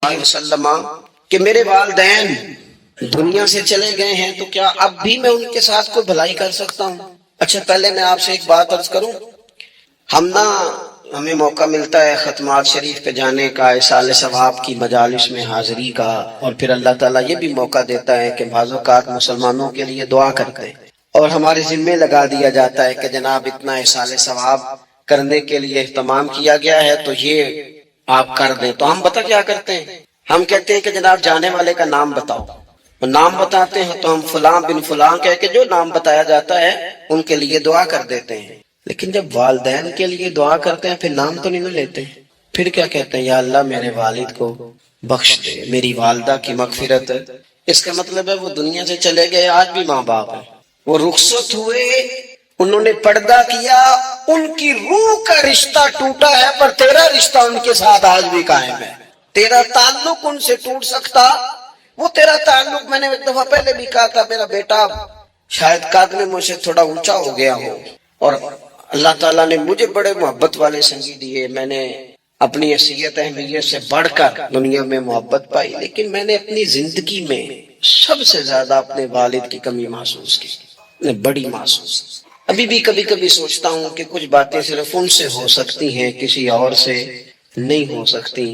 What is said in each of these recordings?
علیہ وسلم کہ میرے والدین دنیا سے چلے گئے ہیں تو کیا اب بھی میں ان کے ساتھ کوئی بھلائی کر سکتا ہوں؟ اچھا پہلے میں آپ سے ایک بات عرض کروں، ہمیں موقع ملتا ہے ختمات شریف پہ جانے کا، اصالہ ثواب کی مجالس میں حاضری کا، اور پھر اللہ تعالیٰ یہ بھی موقع دیتا ہے کہ بعض اوقات مسلمانوں کے لیے دعا کرتے ہیں، اور ہمارے ذمے لگا دیا جاتا ہے کہ جناب اتنا اصالہ ثواب کرنے کے لیے اہتمام کیا گیا ہے تو یہ آپ کر دیں۔ تو ہم بتا کیا کرتے ہیں، ہم کہتے ہیں کہ جناب جانے والے کا نام بتاؤ، نام بتاتے ہیں تو ہم فلاں بن فلاں کہہ کے جو نام بتایا جاتا ہے ان کے لیے دعا کر دیتے ہیں۔ لیکن جب والدین کے لیے دعا کرتے ہیں پھر نام تو نہیں لیتے، پھر کیا کہتے ہیں، یا اللہ میرے والد کو بخش دے، میری والدہ کی مغفرت۔ اس کا مطلب ہے وہ دنیا سے چلے گئے، آج بھی ماں باپ ہیں، وہ رخصت ہوئے، انہوں نے پردہ کیا، ان کی روح کا رشتہ ٹوٹا ہے، پر تیرا رشتہ ان کے ساتھ آج بھی قائم ہے۔ تیرا تعلق ان سے ٹوٹ سکتا، وہ تیرا تعلق، میں نے ایک دفعہ پہلے بھی کہا تھا، میرا بیٹا شاید قد میں مجھ سے تھوڑا اونچا ہو گیا ہو، اور اللہ تعالیٰ نے مجھے بڑے محبت والے سنگی دیے، میں نے اپنی حیثیت اہمیت سے بڑھ کر دنیا میں محبت پائی، لیکن میں نے اپنی زندگی میں سب سے زیادہ اپنے والد کی کمی محسوس کی، بڑی محسوس۔ ابھی بھی کبھی کبھی سوچتا ہوں کہ کچھ باتیں صرف ان سے ہو سکتی ہیں، کسی اور سے نہیں ہو سکتی۔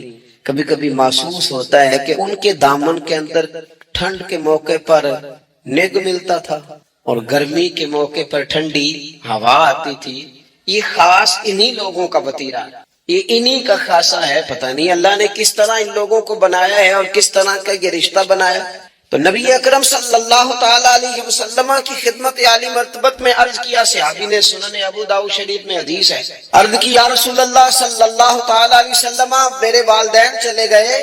کبھی کبھی محسوس ہوتا ہے کہ ان کے دامن کے اندر ٹھنڈ کے موقع پر نگ ملتا تھا اور گرمی کے موقع پر ٹھنڈی ہوا آتی تھی۔ یہ خاص انہی لوگوں کا وطیرہ، یہ انہی کا خاصہ ہے، پتہ نہیں اللہ نے کس طرح ان لوگوں کو بنایا ہے اور کس طرح کا یہ رشتہ بنایا۔ تو نبی اکرم صلی اللہ تعالی علیہ وسلم کی خدمت عالی مرتبت میں عرض کیا، صحابی نے سنن ابو داؤد شریف میں حدیث ہے، عرض کی یا رسول اللہ صلی اللہ تعالی علیہ وسلم میرے والدین چلے گئے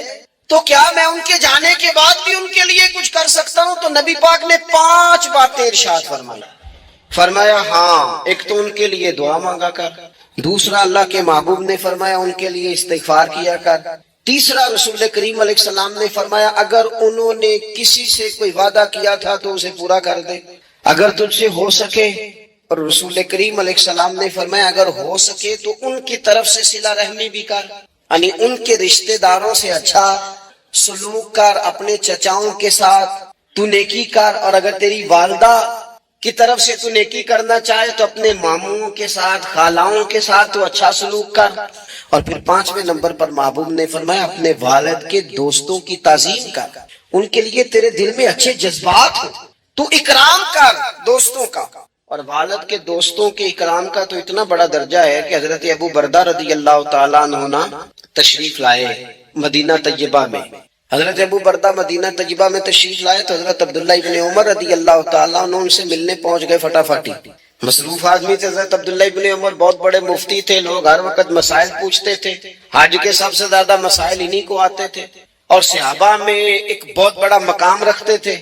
تو کیا میں ان کے جانے کے بعد بھی ان کے لیے کچھ کر سکتا ہوں؟ تو نبی پاک نے 5 باتیں ارشاد فرمایا ہاں، ایک تو ان کے لیے دعا مانگا کر، دوسرا اللہ کے محبوب نے فرمایا ان کے لیے استغفار کیا کر، تیسرا رسول کریم علیہ السلام نے فرمایا اگر انہوں نے کسی سے کوئی وعدہ کیا تھا تو اسے پورا کر دے، اگر تجھ سے ہو سکے، اور رسول کریم علیہ السلام نے فرمایا اگر ہو سکے تو ان کی طرف سے صلہ رحمی بھی کر، یعنی ان کے رشتہ داروں سے اچھا سلوک کر، اپنے چچاؤں کے ساتھ تو نیکی کر، اور اگر تیری والدہ کی طرف سے تو نیکی کرنا چاہے تو اپنے ماموں کے ساتھ، خالاؤں کے ساتھ تو اچھا سلوک کر، اور پھر 5ویں نمبر پر محبوب نے فرمایا اپنے والد کے دوستوں کی تعظیم کر، ان کے لیے تیرے دل میں اچھے جذبات ہو، تو اکرام کر دوستوں کا۔ اور والد کے دوستوں کے اکرام کا تو اتنا بڑا درجہ ہے کہ حضرت ابو بردہ رضی اللہ تعالیٰ عنہ تشریف لائے مدینہ طیبہ میں، حضرت ابو بردہ مدینہ طیبہ میں تشریف لائے تو حضرت عبداللہ ابن عمر رضی اللہ تعالیٰ عنہ ان سے ملنے پہنچ گئے فٹافٹی۔ مصروف آدمی تھے حضرت عبداللہ ابن عمر، بہت بڑے مفتی تھے، لوگ ہر وقت مسائل پوچھتے تھے، حج کے سب سے زیادہ مسائل انہی کو آتے تھے، اور صحابہ میں ایک بہت بڑا مقام رکھتے تھے۔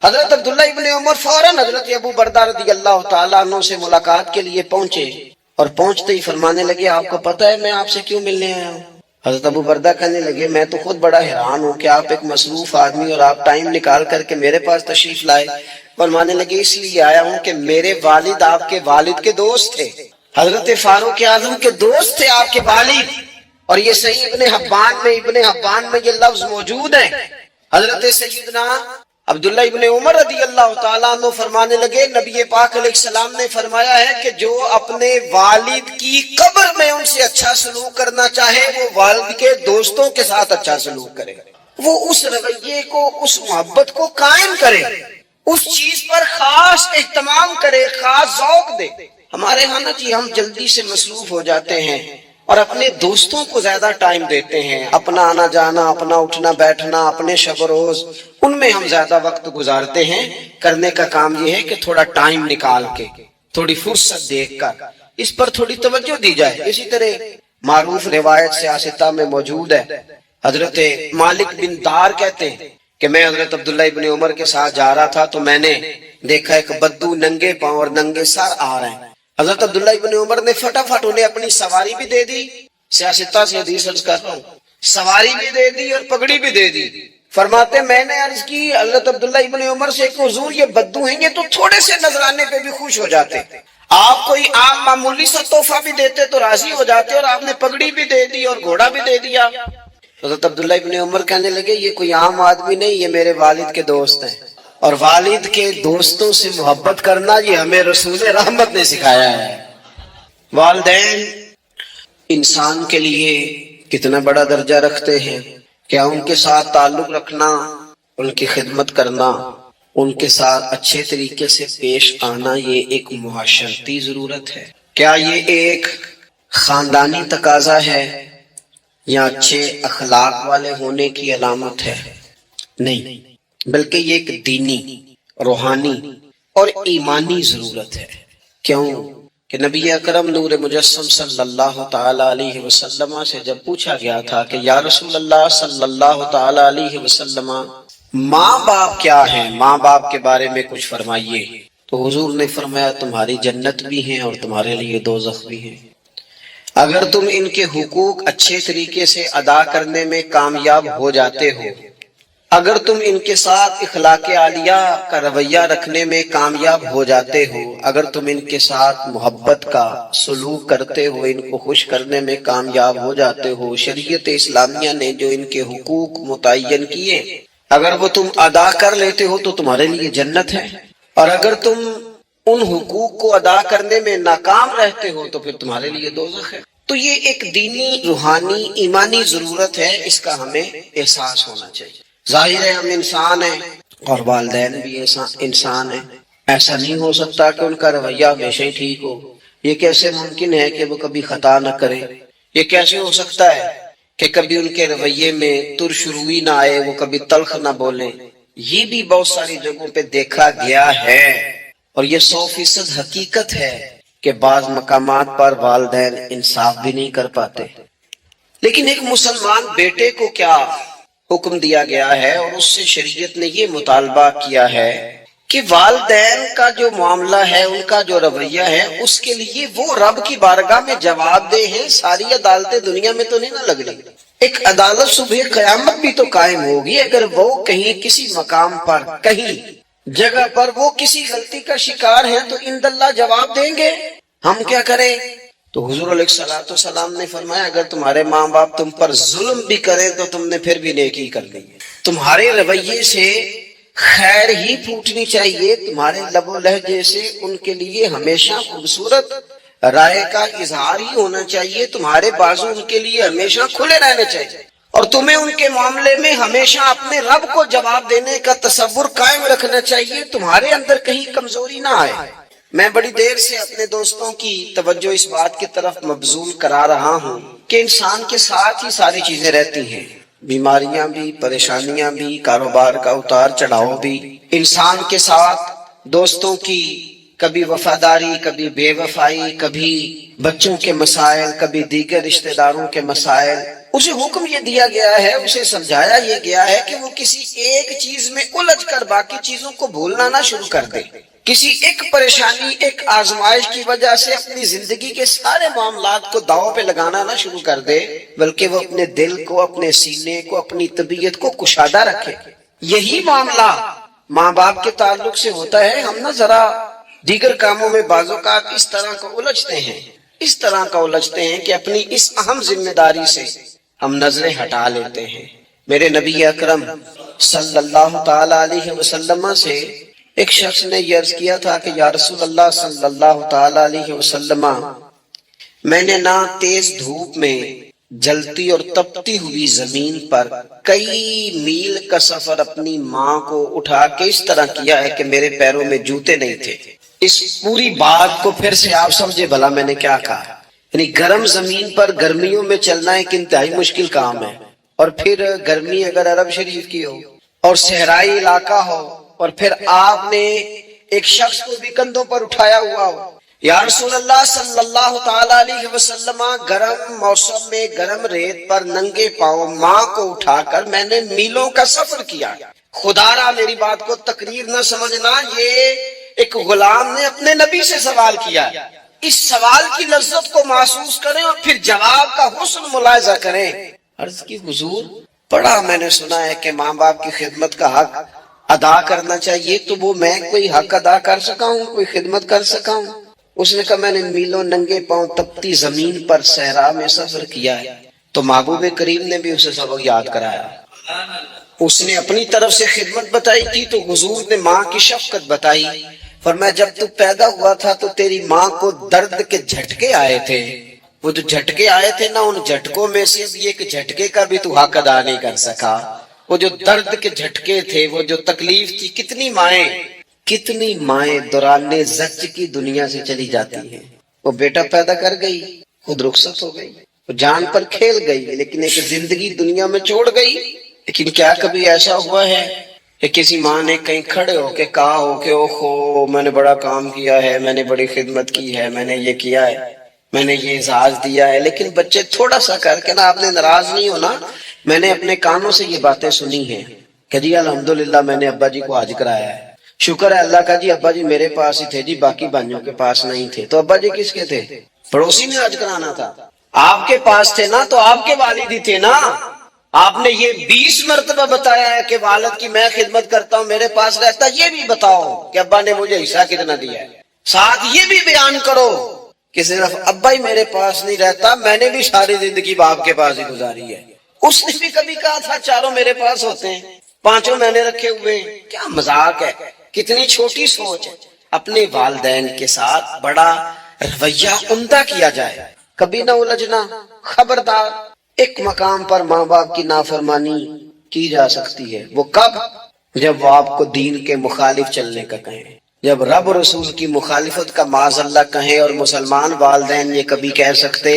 حضرت عبداللہ ابن عمر فوراً حضرت ابو بردہ رضی اللہ تعالیٰ عنہ سے ملاقات کے لیے پہنچے، اور پہنچتے ہی فرمانے لگے آپ کو پتہ ہے میں آپ سے کیوں ملنے آیا ہوں؟ حضرت ابو بردہ کہنے لگے میں تو خود بڑا حیران ہوں کہ آپ ایک مصروف آدمی اور آپ ٹائم نکال کر کے میرے پاس تشریف لائے۔ فرمانے لگے اس لیے آیا ہوں کہ میرے والد آپ کے والد کے دوست تھے، حضرت فاروق اعظم کے دوست تھے آپ کے والد، اور یہ صحیح ابن حبان میں یہ لفظ موجود ہے۔ حضرت سیدنا عبداللہ ابن عمر رضی اللہ تعالیٰ عنہ فرمانے لگے نبی پاک علیہ السلام نے فرمایا ہے کہ جو اپنے والد کی قبر میں ان سے اچھا سلوک کرنا چاہے وہ والد کے دوستوں کے ساتھ اچھا سلوک کرے، وہ اس رویے کو، اس محبت کو قائم کرے، اس چیز پر خاص اہتمام کرے، خاص ذوق دے۔ ہمارے ہاں نا جی ہم جلدی سے مصروف ہو جاتے ہیں اور اپنے دوستوں کو زیادہ ٹائم دیتے ہیں، اپنا آنا جانا، اپنا اٹھنا بیٹھنا، اپنے شب و روز ان میں ہم زیادہ وقت گزارتے ہیں۔ کرنے کا کام یہ ہے کہ تھوڑا ٹائم نکال کے، تھوڑی فرصت دیکھ کر اس پر تھوڑی توجہ دی جائے۔ اسی طرح معروف روایت سیاستہ میں موجود ہے، حضرت مالک بن دار کہتے ہیں کہ میں حضرت عبداللہ ابن عمر کے ساتھ جا رہا تھا تو میں نے دیکھا ایک بدو ننگے پاؤں اور ننگے سر آ رہے ہیں۔ حضرت عبداللہ ابن عمر نے فٹافٹ انہیں اپنی سواری بھی دے دی، سیاستہ سے حدیث عرض کر رہا ہوں، سواری بھی دے دی اور پگڑی بھی دے دی۔ فرماتے میں نے عرض کی حضرت عبداللہ ابن عمر سے کہ حضور یہ بدو ہیں، یہ تو تھوڑے سے نذرانے پہ بھی خوش ہو جاتے، آپ کوئی عام معمولی سا تحفہ بھی دیتے تو راضی ہو جاتے، اور آپ نے پگڑی بھی دے دی اور گھوڑا بھی دے دیا۔ حضرت عبداللہ ابن عمر کہنے لگے یہ کوئی عام آدمی نہیں، یہ میرے والد کے دوست ہیں، اور والد کے دوستوں سے محبت کرنا یہ ہمیں رسول رحمت نے سکھایا ہے۔ والدین انسان کے لیے کتنا بڑا درجہ رکھتے ہیں، کیا ان کے ساتھ تعلق رکھنا، ان کی خدمت کرنا، ان کے ساتھ اچھے طریقے سے پیش آنا یہ ایک معاشرتی ضرورت ہے؟ کیا یہ ایک خاندانی تقاضا ہے یا اچھے اخلاق والے ہونے کی علامت ہے؟ نہیں، بلکہ یہ ایک دینی، روحانی اور ایمانی ضرورت ہے۔ کیوں کہ نبی اکرم نور مجسم صلی اللہ تعالی علیہ وسلم سے جب پوچھا گیا تھا کہ یا رسول اللہ صلی اللہ تعالی علیہ وسلم ماں باپ کیا ہیں، ماں باپ کے بارے میں کچھ فرمائیے، تو حضور نے فرمایا تمہاری جنت بھی ہیں اور تمہارے لیے دوزخ بھی ہیں۔ اگر تم ان کے حقوق اچھے طریقے سے ادا کرنے میں کامیاب ہو جاتے ہو، اگر تم ان کے ساتھ اخلاق عالیہ کا رویہ رکھنے میں کامیاب ہو جاتے ہو، اگر تم ان کے ساتھ محبت کا سلوک کرتے ہو، ان کو خوش کرنے میں کامیاب ہو جاتے ہو، شریعت اسلامیہ نے جو ان کے حقوق متعین کیے اگر وہ تم ادا کر لیتے ہو تو تمہارے لیے جنت ہے، اور اگر تم ان حقوق کو ادا کرنے میں ناکام رہتے ہو تو پھر تمہارے لیے دوزخ ہے۔ تو یہ ایک دینی، روحانی، ایمانی ضرورت ہے، اس کا ہمیں احساس ہونا چاہیے۔ ظاہر ہے ہم انسان ہیں اور والدین بھی انسان ہیں، ایسا نہیں ہو سکتا کہ ان کا رویہ ہمیشہ ہی ٹھیک ہو۔ یہ کیسے ممکن ہے کہ وہ کبھی خطا نہ کریں؟ یہ کیسے ہو سکتا ہے کہ کبھی ان کے رویے میں ترش روی نہ آئے، وہ کبھی تلخ نہ بولیں؟ یہ بھی بہت ساری جگہوں پہ دیکھا گیا ہے، اور یہ 100% حقیقت ہے کہ بعض مقامات پر والدین انصاف بھی نہیں کر پاتے۔ لیکن ایک مسلمان بیٹے کو کیا حکم دیا گیا ہے، اور اس سے شریعت نے یہ مطالبہ کیا ہے کہ والدین کا جو معاملہ ہے، ان کا جو رویہ ہے، اس کے لیے وہ رب کی بارگاہ میں جواب دہ ہیں۔ ساری عدالتیں دنیا میں تو نہیں نہ لگ رہی، ایک عدالت صبح قیامت بھی تو قائم ہوگی۔ اگر وہ کہیں کسی مقام پر، کہیں جگہ پر وہ کسی غلطی کا شکار ہیں تو اند اللہ جواب دیں گے۔ ہم کیا کریں؟ تو حضور علیہ الصلوۃ والسلام نے فرمایا اگر تمہارے ماں باپ تم پر ظلم بھی کریں تو تم نے پھر بھی نیکی کر لی ہے۔ تمہارے رویے سے خیر ہی پھوٹنی چاہیے، تمہارے لب و لہجے سے ان کے لیے ہمیشہ خوبصورت رائے کا اظہار ہی ہونا چاہیے، تمہارے بازو ان کے لیے ہمیشہ کھلے رہنے چاہیے، اور تمہیں ان کے معاملے میں ہمیشہ اپنے رب کو جواب دینے کا تصور قائم رکھنا چاہیے، تمہارے اندر کہیں کمزوری نہ آئے۔ میں بڑی دیر سے اپنے دوستوں کی توجہ اس بات کی طرف مبذول کرا رہا ہوں کہ انسان کے ساتھ ہی ساری چیزیں رہتی ہیں، بیماریاں بھی، پریشانیاں بھی، کاروبار کا اتار چڑھاؤ بھی، انسان کے ساتھ دوستوں کی کبھی وفاداری، کبھی بے وفائی، کبھی بچوں کے مسائل، کبھی دیگر رشتہ داروں کے مسائل۔ اسے حکم یہ دیا گیا ہے، اسے سمجھایا یہ گیا ہے کہ وہ کسی ایک چیز میں الجھ کر باقی چیزوں کو بھولنا نہ شروع کر دے، کسی ایک پریشانی، ایک آزمائش کی وجہ سے اپنی زندگی کے سارے معاملات کو داؤ پہ لگانا نہ شروع کر دے، بلکہ وہ اپنے دل کو، اپنے سینے کو، اپنی طبیعت کو کشادہ رکھے۔ یہی معاملہ ماں باپ کے تعلق سے ہوتا ہے۔ ہم نہ ذرا دیگر کاموں میں بعض اوقات اس طرح کا الجھتے ہیں کہ اپنی اس اہم ذمہ داری سے ہم نظریں ہٹا لیتے ہیں۔ میرے نبی اکرم صلی اللہ تعالی علیہ وسلم سے ایک شخص نے یہ عرض کیا تھا کہ یا رسول اللہ صلی اللہ تعالی علیہ وسلم، میں نے نہ تیز دھوپ میں جلتی اور تپتی ہوئی زمین پر کئی میل کا سفر اپنی ماں کو اٹھا کے اس طرح کیا ہے کہ میرے پیروں میں جوتے نہیں تھے۔ اس پوری بات کو پھر سے آپ سمجھے بھلا میں نے کیا کہا۔ یعنی گرم زمین پر گرمیوں میں چلنا ایک انتہائی مشکل کام ہے، اور پھر گرمی اگر عرب شریف کی ہو اور صحرائی علاقہ ہو، اور پھر آپ نے ایک شخص کو بھی کندھوں پر اٹھایا ہوا ہو۔ یا رسول اللہ صلی اللہ تعالی علیہ وسلم، گرم موسم میں گرم ریت پر ننگے پاؤں ماں کو اٹھا کر میں نے میلوں کا سفر کیا۔ خدا را میری بات کو تقریر نہ سمجھنا، یہ ایک غلام نے اپنے نبی سے سوال کیا۔ اس سوال کی لذت کو محسوس کریں اور پھر جواب کا حسن ملاحظہ کریں۔ عرض کی حضور، بڑا میں نے سنا ہے کہ ماں باپ کی خدمت کا حق ادا کرنا چاہیے، تو وہ میں کوئی حق ادا کر سکا ہوں، کوئی خدمت کر سکا ہوں؟ اس نے کہا میں نے میلوں ننگے پاؤں تپتی زمین پر صحرا میں سفر کیا ہے، تو محبوب کریم نے بھی اسے سبق یاد کرایا. اس نے اپنی طرف سے خدمت بتائی تھی تو حضور نے ماں کی شفقت بتائی. فرمایا جب تو پیدا ہوا تھا تو تیری ماں کو درد کے جھٹکے آئے تھے. وہ جو جھٹکے آئے تھے نا، ان جھٹکوں میں سے بھی ایک جھٹکے کا بھی تو حق ادا نہیں کر سکا. وہ جو درد کے جھٹکے تھے، وہ جو تکلیف تھی، کتنی مائیں دوران زچ کی دنیا سے چلی جاتی ہیں. وہ بیٹا پیدا کر گئی، خود رخصت ہو گئی، وہ جان پر کھیل گئی، لیکن ایک زندگی دنیا میں چھوڑ گئی. لیکن کیا کبھی ایسا ہوا ہے کہ کسی ماں نے کہیں کھڑے ہو کے کہا ہو کہ اوہو میں نے بڑا کام کیا ہے، میں نے بڑی خدمت کی ہے، میں نے یہ کیا ہے، میں نے یہ اعزاز دیا ہے، لیکن بچے تھوڑا سا کر کے نا، آپ نے ناراض نہیں ہونا، میں نے اپنے کانوں سے یہ باتیں سنی ہیں کہ جی الحمدللہ میں نے ابا جی کو حج کرایا ہے، شکر ہے اللہ کا جی ابا جی میرے پاس ہی تھے جی، باقی بھائیوں کے پاس نہیں تھے. تو ابا جی کس کے تھے؟ پڑوسی نے حج کرانا تھا. آپ کے پاس تھے نا، تو آپ کے والد ہی تھے نا. آپ نے یہ 20 مرتبہ بتایا ہے کہ والد کی میں خدمت کرتا ہوں، میرے پاس رہتا. یہ بھی بتاؤ کہ ابا نے مجھے حصہ کتنا دیا ہے. ساتھ یہ بھی بیان کرو کہ صرف ابا ہی میرے پاس نہیں رہتا، میں نے بھی ساری زندگی باپ کے پاس ہی گزاری ہے. اس نے بھی کبھی کہا تھا چاروں میرے پاس ہوتے ہیں، پانچوں میں نے رکھے ہوئے. کیا مذاق ہے، کتنی چھوٹی سوچ ہے. اپنے والدین کے ساتھ بڑا رویہ عمدہ کیا جائے، کبھی نہ الجھنا. خبردار، ایک مقام پر ماں باپ کی نافرمانی کی جا سکتی ہے. وہ کب؟ جب وہ آپ کو دین کے مخالف چلنے کا کہیں، جب رب رسول کی مخالفت کا معاذ اللہ کہیں. اور مسلمان والدین یہ کبھی کہہ سکتے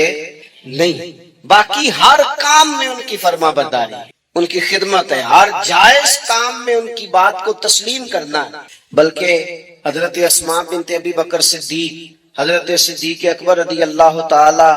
نہیں. باقی ہر کام میں ان کی فرما برداری، ان کی خدمت ہے، ہر جائز کام میں ان کی بات کو تسلیم کرنا. بلکہ حضرت اسماء بنت ابی بکر صدیق، حضرت صدیق اکبر رضی اللہ تعالی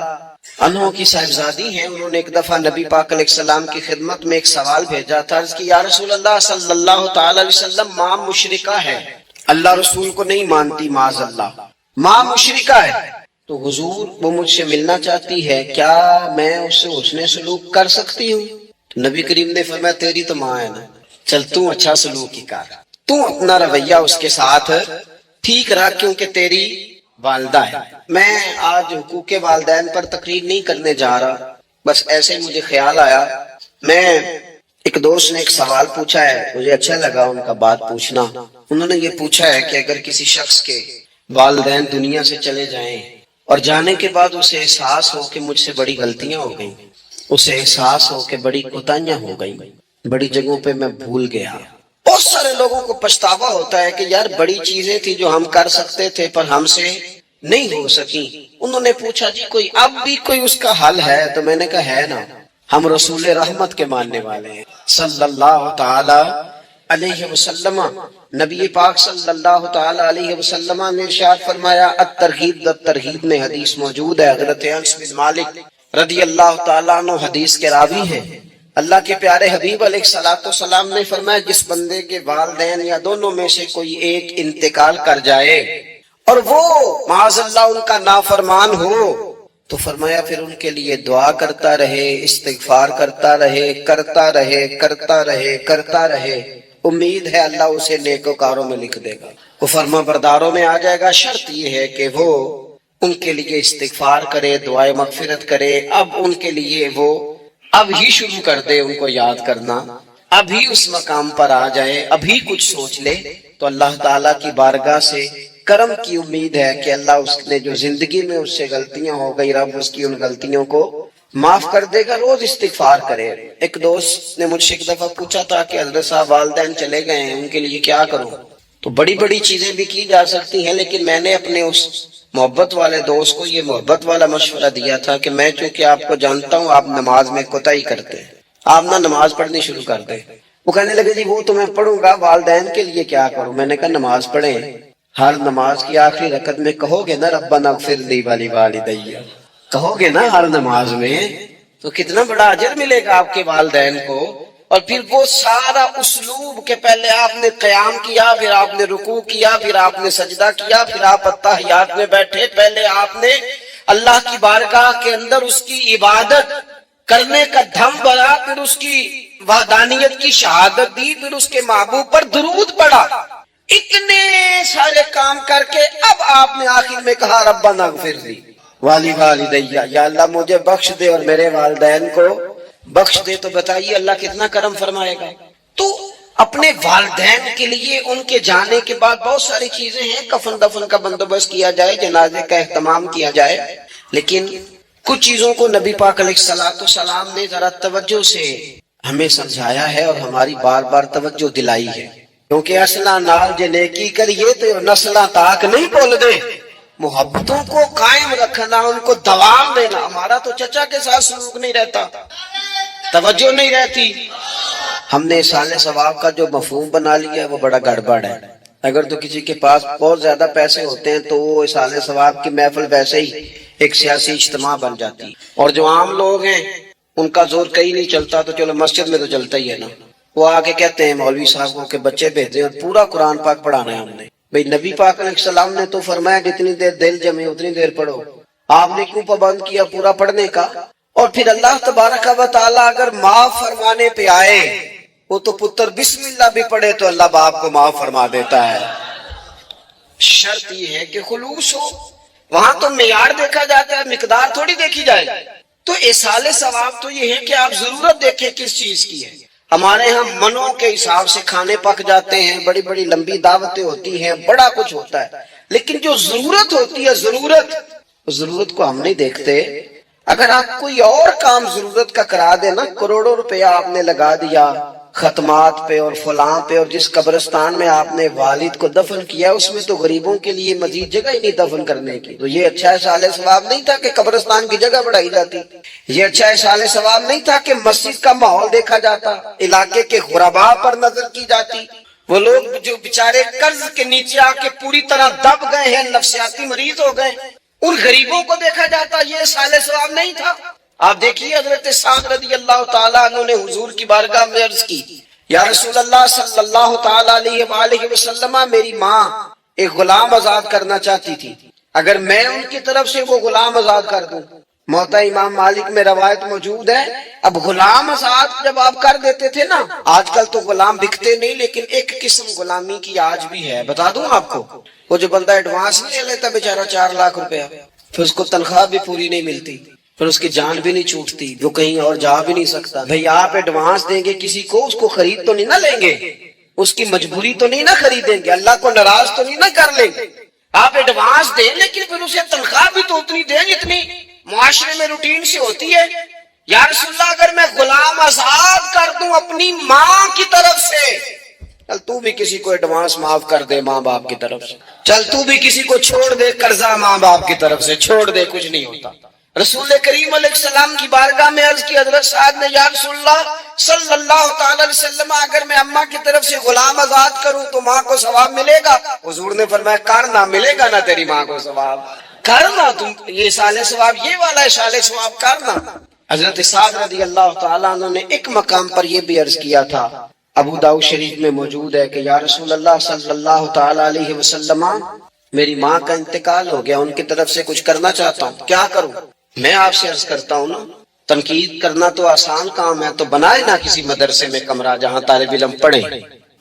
عنہ کی صاحبزادی ہیں. انہوں نے ایک دفعہ نبی پاک علیہ السلام کی خدمت میں ایک سوال بھیجا تھا. عرض کی یا رسول اللہ صلی اللہ تعالی علیہ وسلم، ماں مشرکہ ہے، اللہ رسول کو نہیں مانتی، معاذ اللہ، ماں مشرکہ ہے. تو حضور وہ مجھ سے ملنا چاہتی ہے، کیا میں اس سے حسن سلوک کر سکتی ہوں؟ تو نبی کریم نے فرمایا تیری تو ماں ہے نا، چل تو اچھا سلوک ہی کر، تو اپنا رویہ اس کے ساتھ ٹھیک رکھ، کیونکہ تیری والدہ ہے. میں آج حقوق والدین پر تقریر نہیں کرنے جا رہا، بس ایسے مجھے خیال آیا. میں ایک دوست نے ایک سوال پوچھا ہے، مجھے اچھا لگا ان کا بات پوچھنا. انہوں نے یہ پوچھا ہے کہ اگر کسی شخص کے والدین دنیا سے چلے جائیں اور جانے کے بعد اسے احساس ہو کہ مجھ سے بڑی غلطیاں ہو گئیں، اسے احساس ہو کہ بڑی کوتاہیاں ہو گئیں، بڑی جگہوں پہ میں بھول گیا. بہت سارے لوگوں کو پچھتاوا ہوتا ہے کہ یار بڑی چیزیں تھی جو ہم کر سکتے تھے پر ہم سے نہیں ہو سکی. انہوں نے پوچھا جی کوئی اب بھی کوئی اس کا حل ہے؟ تو میں نے کہا ہے نا، ہم رسول رحمت کے ماننے والے ہیں صلی اللہ تعالی علیہ وسلم. نبی پاک صلی اللہ تعالی علیہ وسلم نے ارشاد فرمایا، الترغیب الترغیب میں حدیث موجود ہے. حضرت انس بن مالک رضی اللہ تعالیٰ عنہ حدیث کے راوی ہیں. اللہ کے پیارے حبیب علیہ الصلوۃ والسلام نے فرمایا جس بندے کے والدین یا دونوں میں سے کوئی ایک انتقال کر جائے اور وہ معاذ اللہ ان کا نافرمان ہو، تو فرمایا پھر ان کے لیے دعا کرتا رہے، استغفار کرتا رہے، کرتا رہے، کرتا رہے، کرتا رہے. امید ہے اللہ اسے نیکوکاروں میں لکھ دے گا، وہ فرما برداروں میں آ جائے گا. شرط یہ ہے کہ وہ ان کے لیے استغفار کرے، دعائے مغفرت کرے. اب ان کے لیے وہ اب ہی شروع کر دے ان کو یاد کرنا، ابھی اس مقام پر آ جائے، ابھی کچھ سوچ لے. تو اللہ تعالیٰ کی بارگاہ سے کرم کی امید ہے کہ اللہ اس نے جو زندگی میں اس سے غلطیاں ہو گئی، رب اس کی ان غلطیوں کو معاف کر دے گا. روز استغفار کرے. ایک دوست نے مجھ سے ایک دفعہ پوچھا تھا کہ حضرت صاحب والدین چلے گئے ہیں، ان کے لیے کیا کروں؟ تو بڑی بڑی چیزیں بھی کی جا سکتی ہیں، لیکن میں نے اپنے اس محبت والے دوست کو یہ محبت والا مشورہ دیا تھا کہ میں چونکہ آپ کو جانتا ہوں آپ نماز میں کوتاہی کرتے ہیں، آپ نہ نماز پڑھنی شروع کر دیں. وہ کہنے لگے جی وہ تو میں پڑھوں گا، والدین کے لیے کیا کروں؟ میں نے کہا نماز پڑھیں. ہر نماز کی آخری رکعت میں کہو گے نا ربنا اغفر لی ولوالدی، کہو گے نا ہر نماز میں، تو کتنا بڑا اجر ملے گا آپ کے والدین کو. اور پھر وہ سارا اسلوب کہ پہلے آپ نے قیام کیا، پھر آپ نے رکوع کیا، پھر آپ نے سجدہ کیا، پھر آپ التحیات میں بیٹھے، پہلے آپ نے اللہ کی بارگاہ کے اندر اس کی عبادت کرنے کا دھم بھرا، پھر اس کی وحدانیت کی شہادت دی، پھر اس کے محبوب پر درود پڑھا. اتنے سارے کام کر کے اب آپ نے آخر میں کہا ربنا اغفر لی والی والدیہ، یا اللہ مجھے بخش دے اور میرے والدین کو بخش دے، تو بتائیے اللہ کتنا کرم فرمائے گا۔ تو اپنے والدین کے لیے ان کے جانے کے بعد بہت ساری چیزیں ہیں، کفن دفن کا بندوبست کیا جائے، جنازے کا اہتمام کیا جائے، لیکن کچھ چیزوں کو نبی پاک علیہ الصلوۃ والسلام نے ذرا توجہ سے ہمیں سمجھایا ہے اور ہماری بار بار توجہ دلائی ہے، کیونکہ اصلا نال جے نیکی کریے تو نسلاں تاک نہیں بول دے۔ محبتوں کو قائم رکھنا، ان کو دوام دینا۔ ہمارا تو چچا کے ساتھ سلوک نہیں رہتا، توجہ نہیں رہتی۔ ہم نے اصالِ ثواب کا جو مفہوم بنا لیا ہے وہ بڑا گڑبڑ ہے۔ اگر تو کسی کے پاس بہت زیادہ پیسے ہوتے ہیں تو وہ اصالِ ثواب کی محفل ویسے ہی ایک سیاسی اجتماع بن جاتی، اور جو عام لوگ ہیں ان کا زور کہیں نہیں چلتا، تو چلو مسجد میں تو چلتا ہی ہے نا۔ وہ آگے کہتے ہیں مولوی صاحب کو کہ بچے بھیجیں اور پورا قرآن پاک پڑھانا ہے ہم نے۔ بھئی نبی پاک علیہ السلام نے تو فرمایا جتنی دیر دل جمے اتنی دیر پڑھو، آپ نے کیوں پابند کیا پورا پڑھنے کا؟ اور پھر اللہ تبارک و تعالیٰ اگر معاف فرمانے پہ آئے، وہ تو پتر بسم اللہ بھی پڑھے تو اللہ باپ کو معاف فرما دیتا ہے۔ شرط یہ ہے کہ خلوص ہو، وہاں تو معیار دیکھا جاتا ہے، مقدار تھوڑی دیکھی جائے۔ تو اصالِ ثواب تو یہ ہے کہ آپ ضرورت دیکھیں کس چیز کی ہے۔ ہمارے ہاں منوں کے حساب سے کھانے پک جاتے ہیں، بڑی بڑی لمبی دعوتیں ہوتی ہیں، بڑا کچھ ہوتا ہے، لیکن جو ضرورت ہوتی ہے، ضرورت کو ہم نہیں دیکھتے۔ اگر آپ کوئی اور کام ضرورت کا کرا دے نا، کروڑوں روپیہ آپ نے لگا دیا ختمات پہ اور فلاں پہ، اور جس قبرستان میں آپ نے والد کو دفن کیا اس میں تو غریبوں کے لیے مزید جگہ ہی نہیں دفن کرنے کی، تو یہ اچھا اصالِ ثواب نہیں تھا کہ قبرستان کی جگہ بڑھائی جاتی؟ یہ اچھا اصالِ ثواب نہیں تھا کہ مسجد کا ماحول دیکھا جاتا، علاقے کے غرباء پر نظر کی جاتی؟ وہ لوگ جو بیچارے قرض کے نیچے آ کے پوری طرح دب گئے ہیں، نفسیاتی مریض ہو گئے، ان غریبوں کو دیکھا جاتا، یہ اصالِ ثواب نہیں تھا؟ آپ دیکھیے حضرت سعد رضی اللہ تعالیٰ عنہ نے حضور کی بارگاہ میں عرض کی، یا رسول اللہ صلی اللہ تعالیٰ علیہ وآلہ وسلم، میری ماں ایک غلام آزاد کرنا چاہتی تھی، اگر میں ان کی طرف سے وہ غلام آزاد کر دوں۔ موطا امام مالک میں روایت موجود ہے، اب غلام آزاد جب آپ کر دیتے تھے نا، آج کل تو غلام بکتے نہیں، لیکن ایک قسم غلامی کی آج بھی ہے، بتا دوں آپ کو۔ وہ جو بندہ ایڈوانس نہیں لے لیتا بیچارہ 4 لاکھ روپیہ، پھر اس کو تنخواہ بھی پوری نہیں ملتی، پھر اس کی جان بھی نہیں چھوٹتی، وہ کہیں اور جا بھی نہیں سکتا۔ بھئی آپ ایڈوانس دیں گے کسی کو، اس کو خرید تو نہیں نہ لیں گے، اس کی مجبوری تو نہیں نہ خریدیں گے، اللہ کو ناراض تو نہیں نہ کر لیں گے۔ آپ ایڈوانس دیں لیکن پھر اسے تنخواہ بھی تو اتنی دیں جتنی معاشرے میں روٹین سے ہوتی ہے۔ یا رسول اللہ اگر میں غلام آزاد کر دوں اپنی ماں کی طرف سے، چل تو بھی کسی کو ایڈوانس معاف کر دے ماں باپ کی طرف سے، چل تو بھی کسی کو چھوڑ دے قرضہ ماں باپ کی طرف سے چھوڑ دے، کچھ نہیں ہوتا۔ رسول کریم علیہ السلام کی بارگاہ میں عرض کی حضرت سعد نے، یا رسول اللہ صلی اللہ تعالی علیہ وسلم، اگر میں اماں کی طرف سے غلام آزاد کروں تو ماں کو ثواب ملے گا؟ حضور نے فرمایا کرنا، ملے گا نا تیری ماں کو ثواب، کرنا تم یہ اصالِ ثواب، یہ والا اصالِ ثواب کرنا۔ حضرت سعد رضی اللہ تعالیٰ عنہ نے ایک مقام پر یہ بھی عرض کیا تھا، ابو داؤد شریف میں موجود ہے کہ یا رسول اللہ صلی اللہ تعالی علیہ وسلم، میری ماں کا انتقال ہو گیا، ان کی طرف سے کچھ کرنا چاہتا ہوں، کیا کروں؟ میں آپ سے عرض کرتا ہوں نا، تنقید کرنا تو آسان کام ہے، تو بنائے نا کسی مدرسے میں کمرہ جہاں طالب علم پڑھے،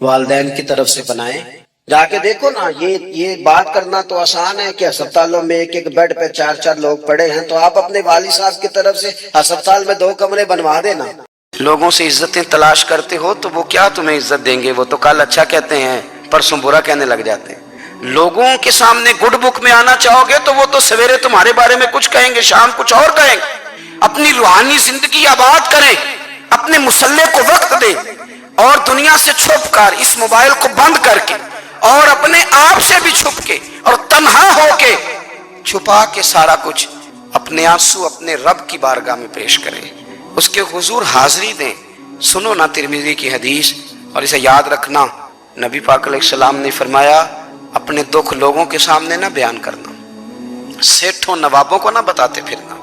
والدین کی طرف سے بنائے، جا کے دیکھو نا۔ یہ بات کرنا تو آسان ہے کہ ہسپتالوں میں ایک بیڈ پہ 4 لوگ پڑے ہیں، تو آپ اپنے والد صاحب کی طرف سے ہسپتال میں 2 کمرے بنوا دینا۔ لوگوں سے عزتیں تلاش کرتے ہو تو وہ کیا تمہیں عزت دیں گے؟ وہ تو کل اچھا کہتے ہیں، پرسوں برا کہنے لگ جاتے ہیں۔ لوگوں کے سامنے گڈ بک میں آنا چاہو گے تو وہ تو سویرے تمہارے بارے میں کچھ کہیں گے، شام کچھ اور کہیں گے۔ اپنی روحانی زندگی آباد کریں، اپنے مسلح کو وقت دیں، اور دنیا سے چھپ کر اس موبائل کو بند کر کے اور اپنے آپ سے بھی چھپ کے اور تنہا ہو کے چھپا کے سارا کچھ اپنے آنسو اپنے رب کی بارگاہ میں پیش کریں، اس کے حضور حاضری دیں۔ سنو نا ترمذی کی حدیث، اور اسے یاد رکھنا، نبی پاک علیہ السلام نے فرمایا اپنے دکھ لوگوں کے سامنے نہ بیان کرنا، سیٹھوں نوابوں کو نہ بتاتے پھرنا،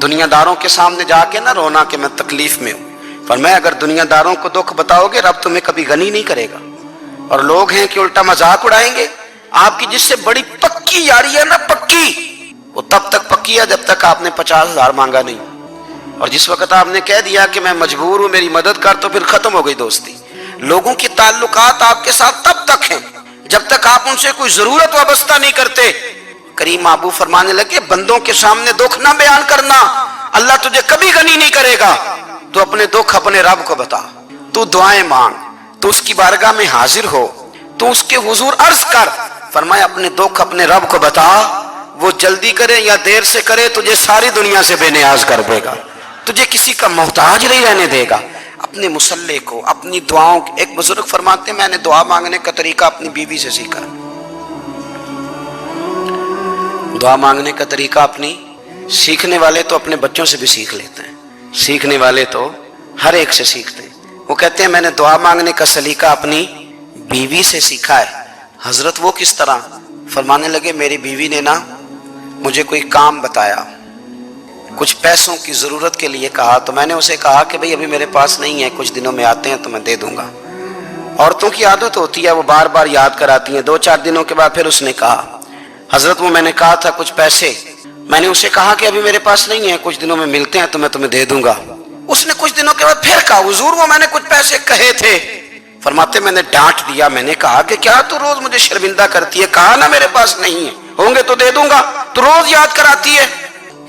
دنیا داروں کے سامنے جا کے نہ رونا کہ میں تکلیف میں ہوں۔ فرمایا اگر دنیا داروں کو دکھ بتاؤ گے رب تمہیں کبھی غنی نہیں کرے گا۔ اور لوگ ہیں کہ الٹا مذاق اڑائیں گے۔ آپ کی جس سے بڑی پکی یاری ہے نا، پکی، وہ تب تک پکی ہے جب تک آپ نے 50,000 مانگا نہیں، اور جس وقت آپ نے کہہ دیا کہ میں مجبور ہوں میری مدد کر، تو پھر ختم ہو گئی دوستی۔ لوگوں کی تعلقات آپ کے ساتھ تب تک ہیں جب تک آپ ان سے کوئی ضرورت وابستہ نہیں کرتے۔ کریم محبوب فرمانے لگے بندوں کے سامنے دکھ نہ بیان کرنا، اللہ تجھے کبھی غنی نہیں کرے گا، تو اپنے دکھ اپنے رب کو بتا، تو دعائیں مانگ، تو اس کی بارگاہ میں حاضر ہو، تو اس کے حضور عرض کر، فرمایا اپنے دکھ اپنے رب کو بتا، وہ جلدی کرے یا دیر سے کرے تجھے ساری دنیا سے بے نیاز کر دے گا، تجھے کسی کا محتاج نہیں رہنے دے گا۔ اپنے مسلح کو، اپنی دعاؤں، ایک بزرگ فرماتے ہیں میں نے دعا مانگنے کا طریقہ اپنی بیوی سے سیکھا، دعا مانگنے کا طریقہ اپنی، سیکھنے والے تو اپنے بچوں سے بھی سیکھ لیتے ہیں، سیکھنے والے تو ہر ایک سے سیکھتے ہیں۔ وہ کہتے ہیں میں نے دعا مانگنے کا سلیقہ اپنی بیوی سے سیکھا ہے۔ حضرت وہ کس طرح؟ فرمانے لگے میری بیوی نے نا مجھے کوئی کام بتایا، کچھ پیسوں کی ضرورت کے لیے کہا، تو میں نے اسے کہا کہ بھئی ابھی میرے پاس نہیں ہے، کچھ دنوں میں آتے ہیں تو میں دے دوں گا۔ عورتوں کی عادت ہوتی ہے وہ بار بار یاد کراتی ہیں، 2-4 دنوں کے بعد پھر اس نے کہا حضرت وہ میں نے کہا تھا کچھ پیسے، میں نے اسے کہا کہ ابھی میرے پاس نہیں ہے، کچھ دنوں میں ملتے ہیں تو میں تمہیں دے دوں گا۔ اس نے کچھ دنوں کے بعد پھر کہا حضور وہ میں نے کچھ پیسے کہے تھے، فرماتے میں نے ڈانٹ دیا، میں نے کہا کہ کیا تو روز مجھے شرمندہ کرتی ہے، کہا نا میرے پاس نہیں ہے، ہوں گے تو دے دوں گا، تو روز یاد کراتی ہے۔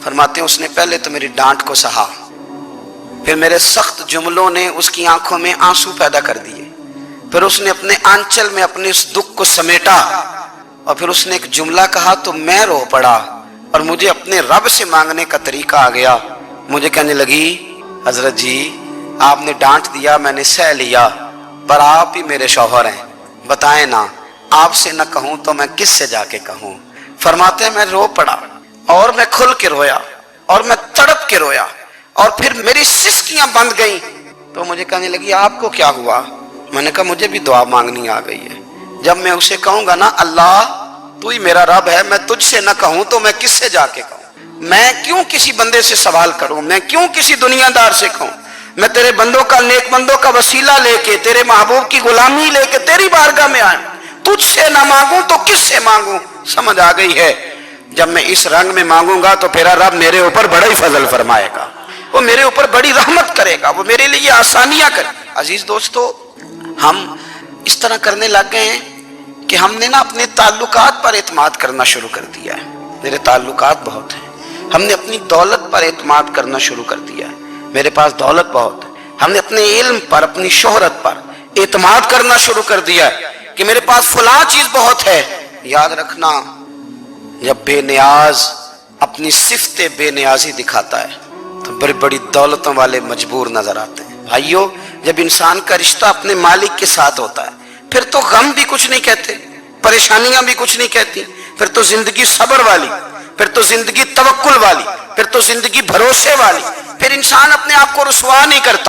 فرماتے ہیں اس نے پہلے تو میری ڈانٹ کو سہا، پھر میرے سخت جملوں نے اس کی آنکھوں میں آنسو پیدا کر دیے، پھر اس نے اپنے آنچل میں اپنے اس دکھ کو سمیٹا، اور پھر اس نے ایک جملہ کہا تو میں رو پڑا، اور مجھے اپنے رب سے مانگنے کا طریقہ آ گیا۔ مجھے کہنے لگی حضرت جی آپ نے ڈانٹ دیا میں نے سہ لیا، پر آپ ہی میرے شوہر ہیں، بتائیں نا آپ سے نہ کہوں تو میں کس سے جا کے کہوں۔ فرماتے ہیں میں رو پڑا اور میں کھل کے رویا اور میں تڑپ کے رویا، اور پھر میری سسکیاں بند گئیں، تو مجھے کہنے لگی آپ کو کیا ہوا؟ میں نے کہا مجھے بھی دعا مانگنی آ گئی ہے، جب میں اسے کہوں گا نا اللہ تو ہی میرا رب ہے، میں تجھ سے نہ کہوں تو میں کس سے جا کے کہوں، میں کیوں کسی بندے سے سوال کروں، میں کیوں کسی دنیا دار سے کہوں، میں تیرے بندوں کا، نیک بندوں کا وسیلہ لے کے، تیرے محبوب کی غلامی لے کے تیری بارگاہ میں آئیں، تجھ سے نہ مانگوں تو کس سے مانگوں۔ سمجھ آ گئی ہے جب میں اس رنگ میں مانگوں گا تو پھر رب میرے اوپر بڑا ہی فضل فرمائے گا، وہ میرے اوپر بڑی رحمت کرے گا، وہ میرے لیے آسانیاں کرے۔ عزیز دوستو ہم اس طرح کرنے لگ گئے ہیں کہ ہم نے نا اپنے تعلقات پر اعتماد کرنا شروع کر دیا ہے، میرے تعلقات بہت ہیں، ہم نے اپنی دولت پر اعتماد کرنا شروع کر دیا ہے، میرے پاس دولت بہت ہے، ہم نے اپنے علم پر، اپنی شہرت پر اعتماد کرنا شروع کر دیا ہے کہ میرے پاس فلاں چیز بہت ہے۔ یاد رکھنا جب بے نیاز اپنی صفت بے نیازی دکھاتا ہے تو بڑی بڑی دولتوں والے مجبور نظر آتے ہیں۔ بھائیو جب انسان کا رشتہ اپنے مالک کے ساتھ ہوتا ہے پھر تو غم بھی کچھ نہیں کہتے، پریشانیاں بھی کچھ نہیں کہتی، پھر تو زندگی صبر والی، پھر تو زندگی توکل والی، پھر تو زندگی بھروسے والی، پھر انسان اپنے آپ کو رسوا نہیں کرتا۔